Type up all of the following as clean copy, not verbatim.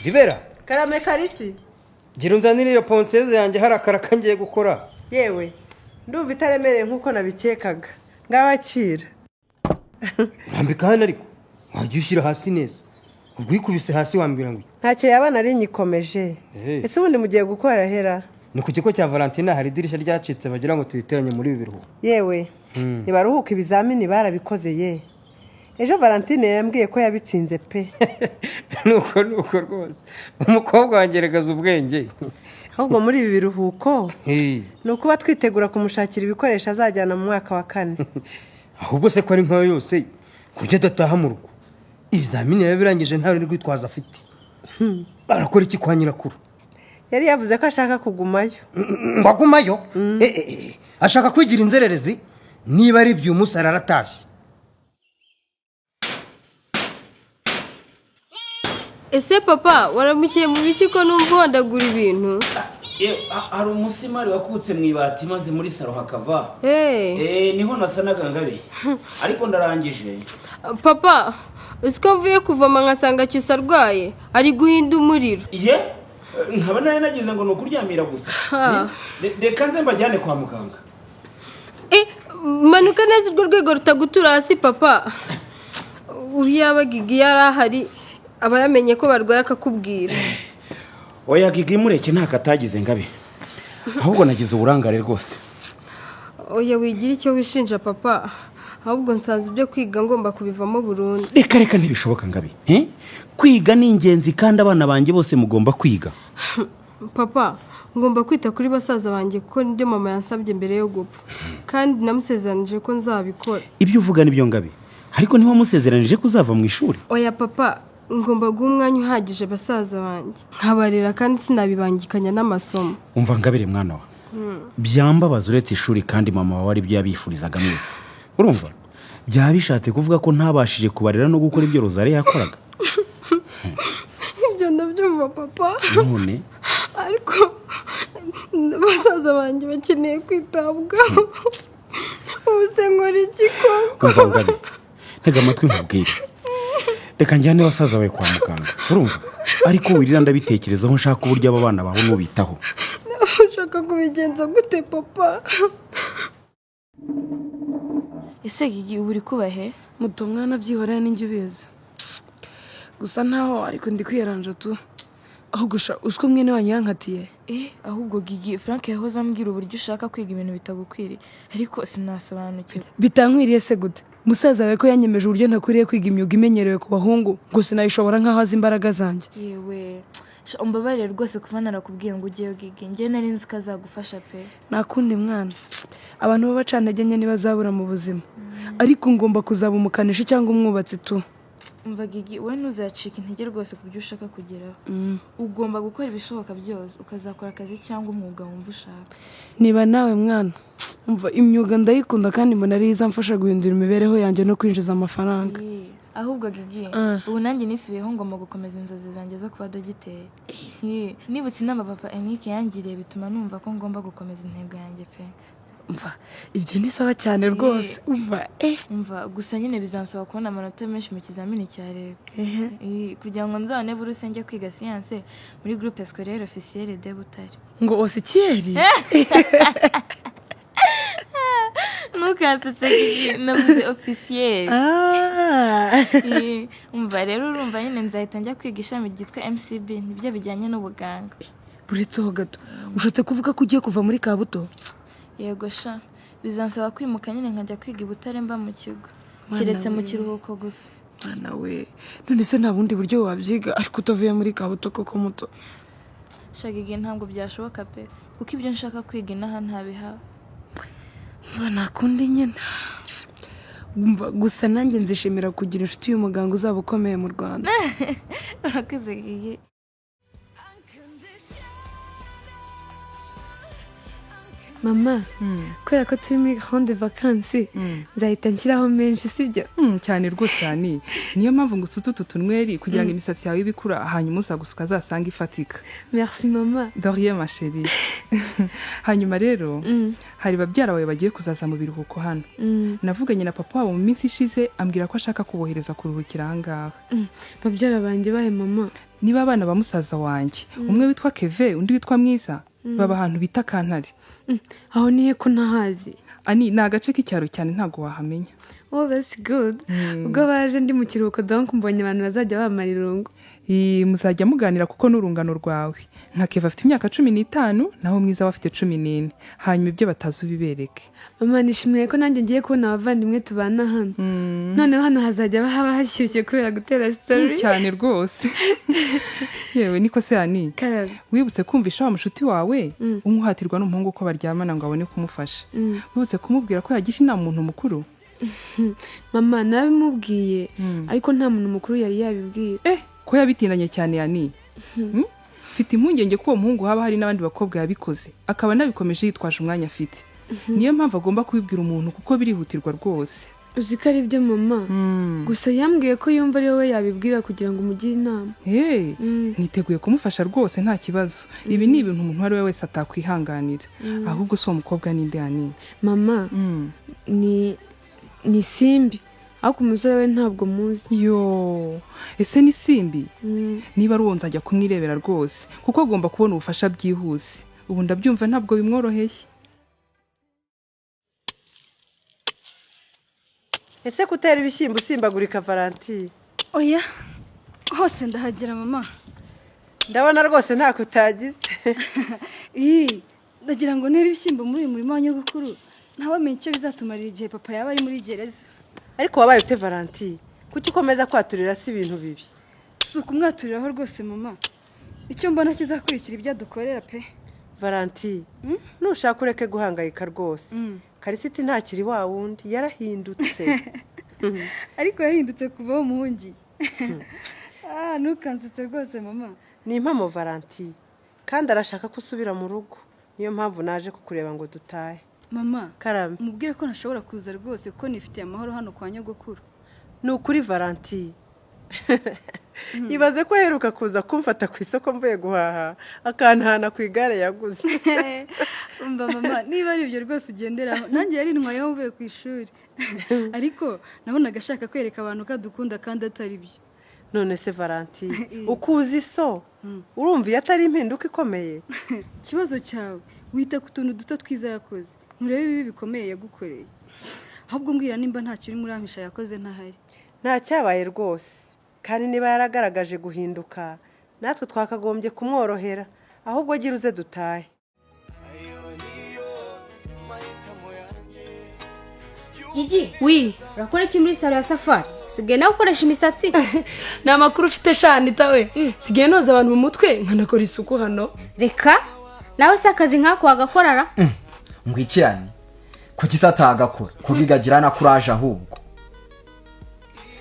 Rivera Karame Karisi gira unzanire iyo ponseze yanjye hari akaraka ngiye gukora. Yewe ndumva itaremereye nkuko nabikekaga ngabakira. Ambika hano ariko wajya ushyira hasi neza. Ubwikubise hasi wambira ngo ntacyo yabana ari nyikomeje. Ese ubundi mugiye gukora hera? Ni ku kigo cya Valentina hari idirisha ryacitse bagira ngo tuyiteranye muri ibi biruhuko. Yewe nibaruhuka ibizamini barabikoze ye. Ejo Valentine yambwiye ko yabitsinze pe. nuko rwose. Umukobwa wangeregaza ubwenge. Ahubwo muri ibi biruhuko nukuba twitegura kumushakira ibikoresho azajyana mu mwaka wa 4. Ahubwo se ko ari nkayo yose kujya dataha mu rugo. Ibizamini yabirangije nta ruri rwitwaza afite. Barakora iki kwa nyirakuru? Yari yavuze ko ashaka kugumayo. Mbagumayo? Ashaka kwigira inzererezi niba ari by'umunsi araratashye. Ese papa waramukiye mu biki ko numva wandagura ibintu? Hari umusimari wakutse mu ibati maze muri saro hakava. Niho nasanaga ngabe. Ariko ndarangije. Papa usiko mvuye kuvoma nkasanga cyusa arwaye ari guhinda umuriro. Nkaba nari nagize ngo nukuryamira gusa. Reka nze mbajyane kwa muganga. Manuka neza urwo rwego rutagutura hasi papa. Uriya Gigi yarahari aba yamenye ko barwaye akakubwira. Oya Gigi mureke ntakatagize ngabe. Ahubwo nagize uburangare rwose. Oya wigira icyo wishinja papa. Ahubwo nsanze ibyo kwiga ngomba kubivamo burundu. Reka ntibishoboka ngabe. Kwiga ni ingenzi kandi abana banjye bose mugomba kwiga. Papa ngomba kwita kuri basaza banjye kuko nibyo mama yansabye mbere yo gupfa. Kandi namusezeranije ko nzabikora. Ibyo uvuga nibyo ngabe. Ariko niho musezeranije ko uzava mu ishuri. Oya papa ngomba guha umwanya uhagije basaza banjye nkabarira kandi sinabibangikanya n'amasomo. Umva ngabire mwana wa. Byambabaza uretse ishuri kandi mama wawe ari byo yabifurizaga mwese. Urumva? Byabishatse kuvuga ko ntabashije kubarira no gukora ibyo Rozari yakoraga. Ibyo ndabyumva papa. None ariko basaza banjye bakeneye kwitabwaho. Ubuse nkora iki koko? Umva ngabire. Tega amatwi nkubwire. Reka njyane basaza bawe kwa muganga. Urumva? Ariko wirira ndabitekerezaho nshaka uburyo aba bana baho nubitaho. Ushaka kubigenza gute papa? Ese Gigi uri kubahe? Muto mwana byihorera n'injye ubizi. Gusa ntaho ariko ndi kwiyaranja tu. Ahubwo usko mwene wanyankatiye. Ahubwo Gigi Frank yahoze ambwira uburyo ushaka kwiga ibintu bitagukwiriye ariko sinasobanukiwe. Bitankwiriye se gute? Musaza we ko yanyemeje uburyo ntakwiriye kwiga imyuga imenyerewe ku bahungu ngo sinayishobora nkaho azi imbaraga zanjye. Yewe umbabarire rwose kuba narakubwiye ngo ugiye Gigi njye nari nzi ko azagufasha pe. Nakundi mwana. Abantu baba bacantege nke ntibazabura mu buzima. Ariko ngomba kuzaba umukanishi cyangwa umwubatsi tu. Umva Gigi we ntuzacika intege rwose kubyo ushaka kugeraho. Ugomba gukora ibishoboka byose ukazakora akazi cyangwa umwuga wumva ushaka. Niba nawe mwana umva imyuga ndayikunda kandi mbona ari izamfasha guhindura imibereho yanjye no kwinjiza amafaranga. Ahubwo Gigi ubu nanjye nisubiyeho ngomba gukomeza inzozi zanjye zo kuba dogiteri. Nibutse inama papa Enrique yangiriye bituma numva ko ngomba gukomeza intego yanjye pe. Umva ibyo ni sawa cyane rwose. Umva gusa nyine bizansaba kubona amanota menshi mu kizamini cya leta. Kugira ngo nzabone buruse njye kwiga science muri groupe scolaire officielle de Butare. Ngo officielle? Nukansetse Gigi navuze officielle. Umva rero urumva nyine nzahita njya kwiga ishami ryitwa MCB nibyo bijyanye n'ubuganga. Buretseho gato ushatse kuvuga ko ugiye kuva muri Kabuto? Yego sha bizansaba kwimuka nyine nkajya kwiga i Butare mba mu kigo kiretse mu kiruhuko gusa. Mwana we none se nta bundi buryo wabyiga ariko utavuye muri Kabuto koko muto? Shagigi ntabwo byashoboka pe kuko ibyo nshaka kwiga inaha ntabihawe. Nakundi nyine. Umva gusa nanjye nzishimira kugira inshuti y'umuganga uzaba ukomeye mu Rwanda. Urakoze Gigi. mama kubera ko turi muri grande vacances nzahita nshyiraho menshi sibyo cyane rwose ani niyo mpamvu ngusutu tutunweri kugira ngo imisatsi yawe ibikura hanyuma uzagusuka azasanga ifatika. Merci mama. De rien ma chérie. Hanyuma rero hari babyara bawe bagiye kuzaza mu biruhuko hano. Navuganye na papa wabo mu minsi ishize ambwira ko ashaka kubohereza kuruhukira ahangaha. Babyara banjye bahe mama. Niba abana ba musaza wanjye umwe witwa Keve undi witwa Mwiza baba ahantu bita Kantare. Aho nihe ko ntahazi? Ani ni agace k'icyaro cyane ntago wahamenya. Oh that's good. Ubwo baje ndi mu kiruhuko donc mbonye abantu bazajya bamara irungu. Muzajya muganira kuko n'urungano rwawe. Nka Keva afite imyaka 15 naho Mwiza afite 14. Hanyuma ibyo batazi ubibereke. Mama nishimiye ko nanjye ngiye kubona abavandimwe tubana hano. Noneho hano hazajya haba hashyushye kubera gutera story. Cyane rwose. Yewe niko se ani. Wibutse kumvisha wa mushuti wawe umuhatirwa n'umuhungu ko baryamana ngo abone kumufasha. Wibutse kumubwira ko yagisha inama umuntu mukuru. Mama nabimubwiye ariko nta muntu mukuru yari yabibwiye. Ko yabitindanye cyane yani. Mfite impungenge ko uwo muhungu haba hari n'abandi bakobwa yabikoze akaba nabikomeje yitwaje umwanya afite. Niyo mpamvu agomba kubibwira umuntu kuko birihutirwa rwose. Uzi ko ari byo mama. Gusa yambwiye ko yumva ari wowe yabibwira kugira ngo umugire inama. Niteguye kumufasha rwose nta kibazo. Ibi ni ibintu umuntu wari wese atakwihanganira. Ahubwo so umukobwa ninde yani? Mama ni Simbi. Ako umusore we ntabwo muzi. Yo, ese ni Simbi? Niba ruwonza ajya kumwirebera rwose kuko agomba kubona ubufasha byihuse. Ubu ndabyumva ntabwo bimworoheye. Ese kutera ibishyimbo usimbagurika Valentine? Oya, hose ndahagera mama. Ndabona rwose nta kutagize. Ndagira ngo ntere ibishyimbo muri uyu murimo wa nyogokuru. Ntawamenye icyo bizatumarira igihe papa yaba ari muri gereza. Ariko wabaye ute Valentine? Kuki ukomeza kwaturira si ibintu bibi? Suko umwaturiraho rwose mama. Icyo mbona kizakurikira ibyo dukorera pe. Valentine, nushaka ureke guhangayika rwose. Karisiti ntakiri wa wundi yarahindutse. Ariko yahindutse kuva umuhungiye. Nukansitse rwose mama. Ni impamo Valentine. Kandi arashaka ko usubira mu rugo. Niyo mpamvu naje kukureba ngo dutahe. Mama, Karame. Mubwire ko ntashobora kuza rwose ko nifitiye amahoro hano kwa nyogokuru. Ni ukuri Valentine. Ibaze ko heruka kuza kumfata ku isoko mvuye guhaha akantahana ku igare yaguze. Umva mama, niba ari ibyo rwose ugenderaho nanjye yari ntwayeho uvuye ku ishuri. Ariko nabonaga ashaka kwereka abantu ko adukunda kandi atari byo. None se Valentine, ukuzi so urumva iyo atari impinduka ikomeye? Ikibazo cyawe wita ku tuntu duto twiza yakoze. Nturebe ibibi bikomeye yagukoreye. Ahubwo mbwira nimba ntacyo uri muri amisha yakoze ntahari. Nta cyabaye rwose. Kandi niba yaragaragaje guhinduka natwe twakagombye kumworohera. Ahubwo gira uze dutahe. Gigi, urakora iki muri salo ya Safari? Sigaye nawe ukoresha imisatsi? Ni amakuru ufite shanita we. Sigaye noza abantu mu mutwe nkanakora isuku hano. Reka nawe se akazi nkako wagakorara? Ngwikiranye. Kuki satagakora? Kugigagira na courage ahubwo.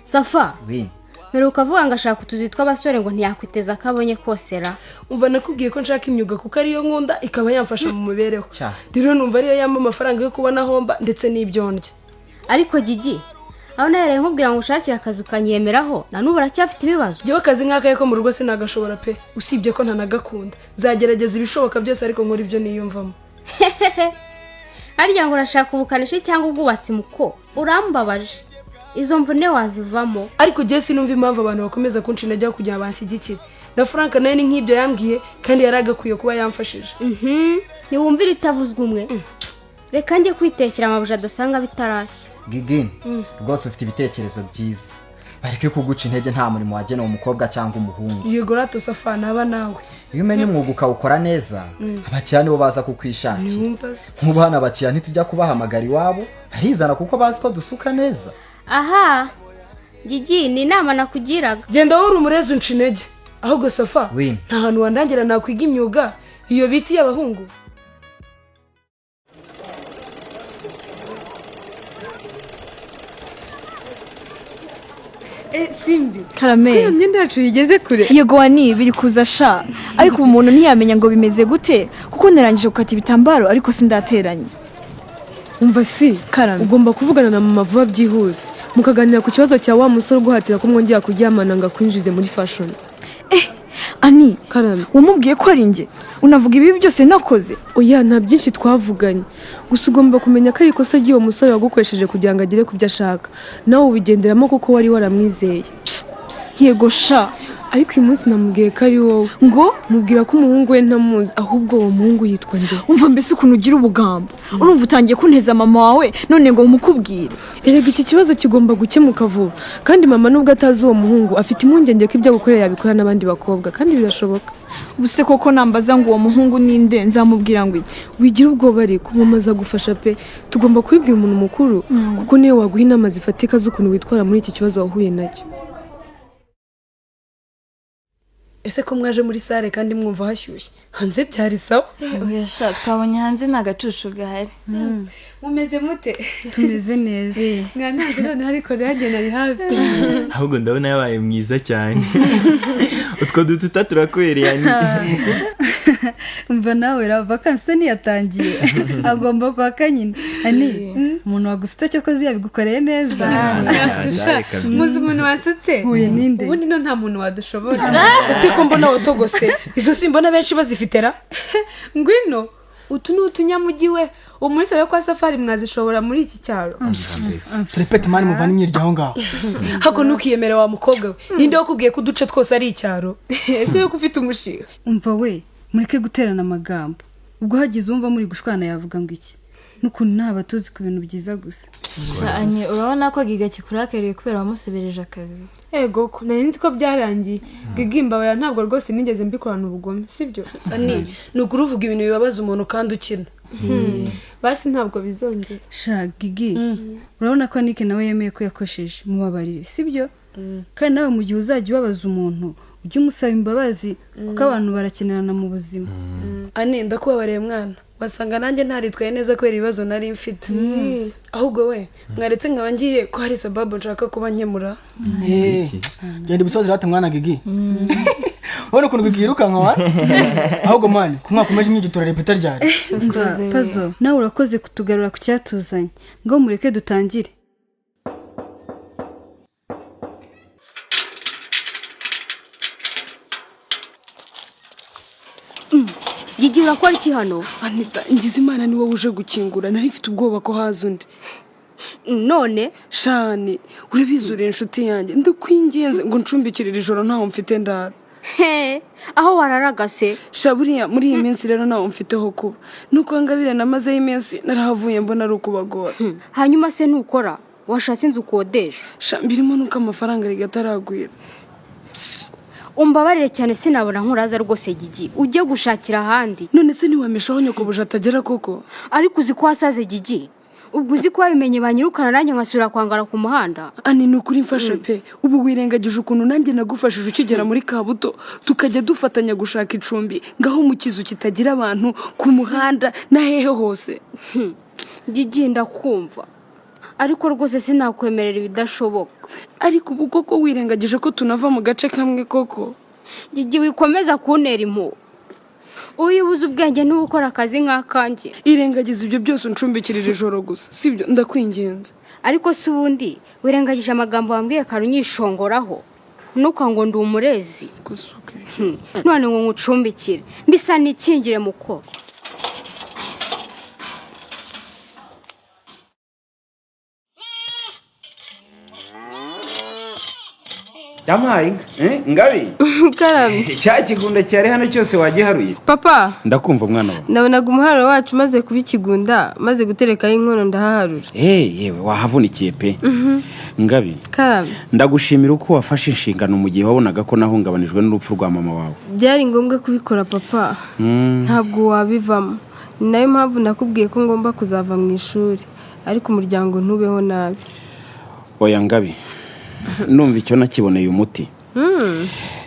Safa. Meruka vuga ngo ashaka utuzi tw'abasore ngo ntiyakwiteza akabonye kosera. Umva nakubwiye ko nshaka imyuga kuko ariyo nkunda ikaba yamfasha mu mibereho. Rero numva ariyo yampa amafaranga yo kubona homba ndetse n'ibyo ndya. Ariko Gigi, aho nahereye nkubwira ngo ushakire akazi ukanyemeraho na n'ubu aracyafite ibibazo. Jyewe akazi nk'akaye ko mu rugo sinagashobora pe, usibye ko ntanagakunda. Zagerageza ibishoboka byose ariko nkora ibyo niyumvamo. Harya ngo urashaka ubukanishi cyangwa ubwubatsi muko urambabaje. Izo mvune wazivamo. Ariko je sinumva impamvu abantu bakomeza kunca intege kugira banshyigikire. Na Frank naye ni nk'ibyo yambwiye kandi yaragakuye kuba yamfashije. Ni wumvira itavuzwe umwe. Reka njye kwitekera amabuja adasanga bitarashya. Gigi, rwose ufite ibitekerezo byiza. Bareke kuguca intege nta murimo wagena umukobwa cyangwa umuhungu. Yego rato Safa naba nawe. Iyo umenye umwuga ukawukora neza, abakiriya nibo baza kukwishakira. Nk'ubu hano abakiriya ntitujya kubahamagara iwabo, barizana kuko bazi ko dusuka neza. Aha, Gigi ni inama nakugiraga. Genda wowe umurezi unca intege. Ahubwo Safa, nta hantu wandangira nakwiga imyuga iyo biti y'abahungu. simbi Karame. iyo myenda yacu yigeze kure yego wani biri kuza sha ariko ubu umuntu ntiyamenya ngo bimeze gute kuko narangije gukata ibitambaro ariko sindateranye. umva si Karame. ugomba kuvugana na mama vuba byihuse mukaganira ku kibazo cya wa musore uguhatira ko mwongera kuryamana ngo akwinjize muri fashion. Ani Karame, wamubwiye ko ari njye unavuga ibi byose nakoze? oya nta byinshi twavuganye gusa ugomba kumenya ko ari ikosa ry'uwo musore wagukoresheje kugira ngo agere ku byo ashaka nawe ubigenderamo kuko wari waramwizeye. Yego sha ariko uyu munsi namubwiye ko ari wowe ngo mubwira ko umuhungu we ntamuzi ahubwo uwo muhungu yitwa nde. umva mbese ukuntu ugira ubugambo urumva utangiye kunteza mama wawe none ngo mukubwire. erega iki kibazo kigomba gukemuka vuba kandi mama nubwo atazi uwo muhungu afite impungenge ko ibyo agukorera yabikora n'abandi bakobwa kandi birashoboka. ubuse koko nambaza ngo uwo muhungu ninde nzamubwira ngo iki? wigira ubwoba ariko mama azagufasha pe tugomba kubibwira umuntu mukuru kuko niyo waguha inama zifatika z'ukuntu witwara muri iki kibazo wahuye nacyo. ese ko mwaje muri sale kandi mwumva hashyushye hanze byari sawa? oya sha twabonye hanze nta gacucu gahari. mumeze mute? tumeze neza mwananze none ariko rero ari hafi ahubwo ndabona yabaye mwiza cyane utwo dututa turakwereye umva nawe ra vacances niyatangiye agomba kwa kanyine ani umuntu wagusutse cyo kozi yabigukoreye neza. muzi umuntu wasutse huye ninde ubundi no nta muntu wadushobora. siko mbona watogose izo simbona benshi bazifitera ngwino utu ni utunyamugi we umurisa yo kwa safari mwazishobora muri iki cyaro. trepet mani muvana imyirya aho ngaho hako ntukiyemera wa mukobwa we ninde wakubwiye ko uduce twose ari icyaro? ese yo kufite umushinga umva we mureke guterana amagambo ubwo hagize umva muri gushwana yavuga ngo iki n'ukuntu nta tuzi ku bintu byiza gusa. cyane urabona ko giga kikurakariye kubera wamusebereje akazi. ego ko nari nzi ko byarangiye gigimbabara ntabwo rwose nigeze mbikorana ubugome sibyo. ani ni ukuri uvuga ibintu bibabaza umuntu kandi ukina. basi ntabwo bizongera. sha gigi urabona ko Anike nawe yemeye ko yakosheje mubabarire sibyo kandi nawe mu gihe uzajya ubabaza umuntu ujye umusaba imbabazi kuko abantu barakenerana mu buzima. ani ndakubabariye mwana basanga nanjye ntaritwaye neza kubera ibibazo nari mfite ahubwo we mwaretse nkaba ngiye ko hari sababu nshaka kuba nkemura. genda ibisozi rata mwana gigi ubona ukuntu bigiruka nkawa ahubwo mwana ko mwakomeje imyigitura repeta ryari. pazo nawe urakoze kutugarura ku cyatuzanye ngo mureke dutangire. Gigi urakora iki hano? Anita ngize imana ni wowe uje gukingura nari mfite ubwoba ko haza undi. None shani urabizura inshuti yanjye ndakwingenze ngo ncumbikirire ijoro ntaho mfite ndara. He aho wararagase shaburiya muri iyi minsi rero ntaho mfiteho kuba nuko ngabire namaze iminsi narahavuye mbona ari ukubagora. hanyuma se ntukora washatse inzu ukodesha? mbirimo nuko amafaranga rigataragwira. umbabarire cyane sinabona nkuraza rwose Gigi ujye gushakira ahandi. none se niwameshaho nyokobuje atagera koko? ariko uzi ko wasaze Gigi ubwo uzi ko wabimenye banyirukana nanjye nkasubira kwangara ku muhanda. ani ni ukuri mfasha pe ubu wirengagije ukuntu nanjye nagufashije ukigera muri Kabuto tukajya dufatanya gushaka icumbi ngaho mu kizu kitagira abantu ku muhanda na hehe hose. Gigi ndakumva ariko rwose sinakwemerera ibidashoboka. ariko ubu koko wirengagije ko tunava mu gace kamwe koko? Gigi wikomeza kuntera impuhwe uyibuze ubwenge n'ubukora akazi nk'akanjye. irengagiza ibyo byose uncumbikirije ijoro gusa sibyo ndakwingenza. ariko si ubundi wirengagije amagambo wambwiye karunyishongoraho nuko ngo ndi umurezi none ngo nkucumbikire mbisa nikingire mukoro. yampaye ngabi Karame cya kigunda cyari hano cyose wagiharuye. Papa ndakumva mwana wawe. nabonaga umuharuro wacu maze kuba ikigunda maze guterekaho inkono ndahaharura. yewe wahavunikiye pe. ngabi Karame ndagushimira uko wafashe inshingano mu gihe wabonaga ko nahungabanijwe n'urupfu rwa mama wawe. byari ngombwa kubikora papa ntabwo wabivamo ni nayo mpamvu nakubwiye ko ngomba kuzava mu ishuri ariko umuryango ntubeho nabi. oya ngabi numva icyo nakiboneye umuti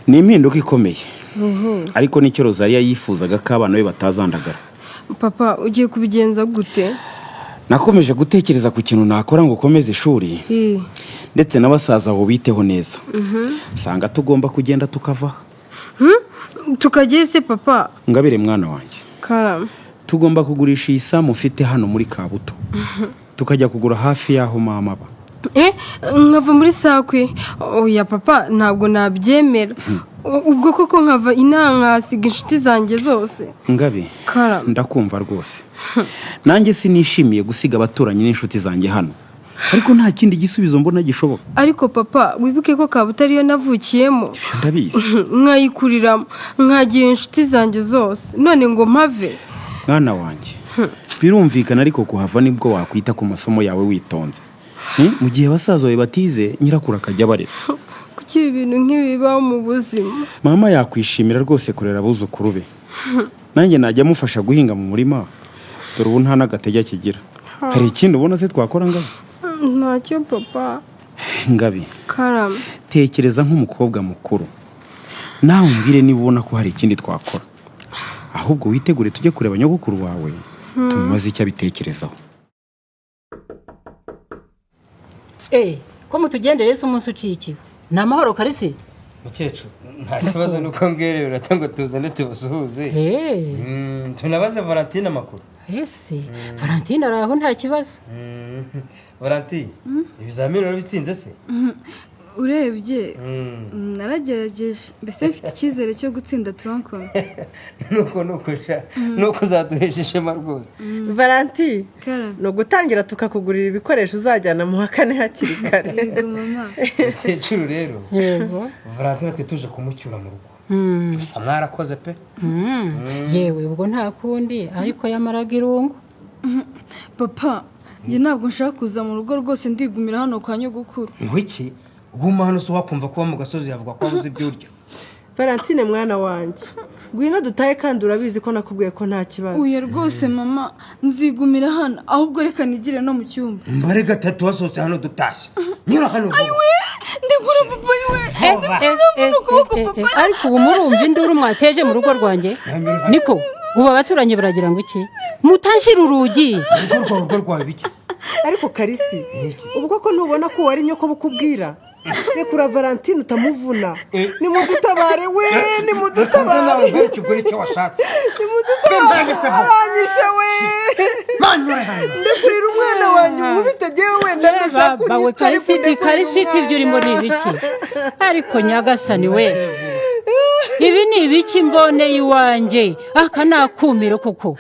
ni impinduka ikomeye ariko nicyo Rosalia yifuzaga ko abana be batazandagara. papa ugiye kubigenza gute? nakomeje gutekereza ku kintu nakora ngo ukomeze ishuri ndetse n'abasaza abo biteho neza. Usanga tugomba kugenda tukava. Tukajya se papa? Ngabire mwana wanjye, karame, tugomba kugurisha iyi samu ufite hano muri Kabuto, tukajya kugura hafi y'aho mama aba. Nkava muri sakwe? Oya papa, ntabwo nabyemera. Ubwo koko nkava inankasiga inshuti zanjye zose? Ngabe, karame, ndakumva rwose. Nanjye sinishimiye gusiga abaturanyi n'inshuti zanjye hano, ariko nta kindi gisubizo mbona gishoboka. Ariko papa, wibuke ko Kabuto ariyo navukiyemo. Ndabizi. Nkayikuriramo, nkagira inshuti zanjye zose, none ngo mpave? Mwana wanjye, birumvikana, ariko kuhava nibwo wakwita ku masomo yawe witonze. Mu gihe abasaza bawe batize, nyirakuru akajya barera. Kuki ibi bintu nk'ibi bibaho mu buzima? Mama yakwishimira rwose kurera abuzukuru be. Nanjye najya amufasha guhinga mu murima, dore ubu nta n'agatege akigira. Hari ikindi ubona se twakora Ngabe? Ntacyo papa. Ngabe, karame, tekereza nk'umukobwa mukuru, nawe umbwire niba ubona ko hari ikindi twakora. Ahubwo witegure tujye kureba nyogokuru wawe, tumubaze icyo abitekerezaho. Ko mutugendere se umunsi ucikiwe ni amahoro Karisi? Mukecuru, nta kibazo nuko mbwere uratanga tuzane tubasuhuze. Tunabaze Valentine amakuru. Ese Valentine araho nta kibazo? Valentine, ibizamini urabitsinze se? Urebye naragerageje, mbese mfite icyizere cyo gutsinda turankoma. nuko uzaduhesha ishema rwose. Valentine, no gutangira tukakugurira ibikoresho uzajyana mu hakane hakiri kare. Yego mama. Mukecuru rero, yego Valentine twe tuje kumucyura mu rugo. Gusa mwarakoze pe. Yewe ubwo nta kundi, ariko yamaraga irungu. Papa, njye ntabwo nshaka kuza mu rugo rwose, ndigumira hano kwa nyogokuru. Ngwiki guma hano, so wakumva kuba mu gasozi yavuga ko wabuze ibyo urya. Valentine mwana wanjye, ngwino dutahe kandi urabizi ko nakubwiye ko nta kibazo. Uye rwose mama, nzigumira hano, ahubwo reka nigire no mu cyumba. Mbare gatatu wasohotse hano dutashye. Nyura hano vuba. Ayiwe, ndigura papa yiwe. Ariko ubu murumva induru mwateje mu rugo rwanjye? Niko ubu abaturanyi baragira ngo iki? Mutanshira urugi. Urugo rwawe bikize. Ariko Karisi, ubwo ko ntubona ko wari nyoko bukubwira? Rekura Valentine utamuvuna. Nimudutabare we, nimudutabare. Nawe mbereke ubwo nicyo washatse. Aranyishe we. Ndekurira umwana wanjye umubitegewe wenda ndashaka kunyita. Karisi ibyo urimo ni ibiki? Ariko nyagasani we, ibi ni ibiki mboneye iwanjye? Aka nakumiro koko.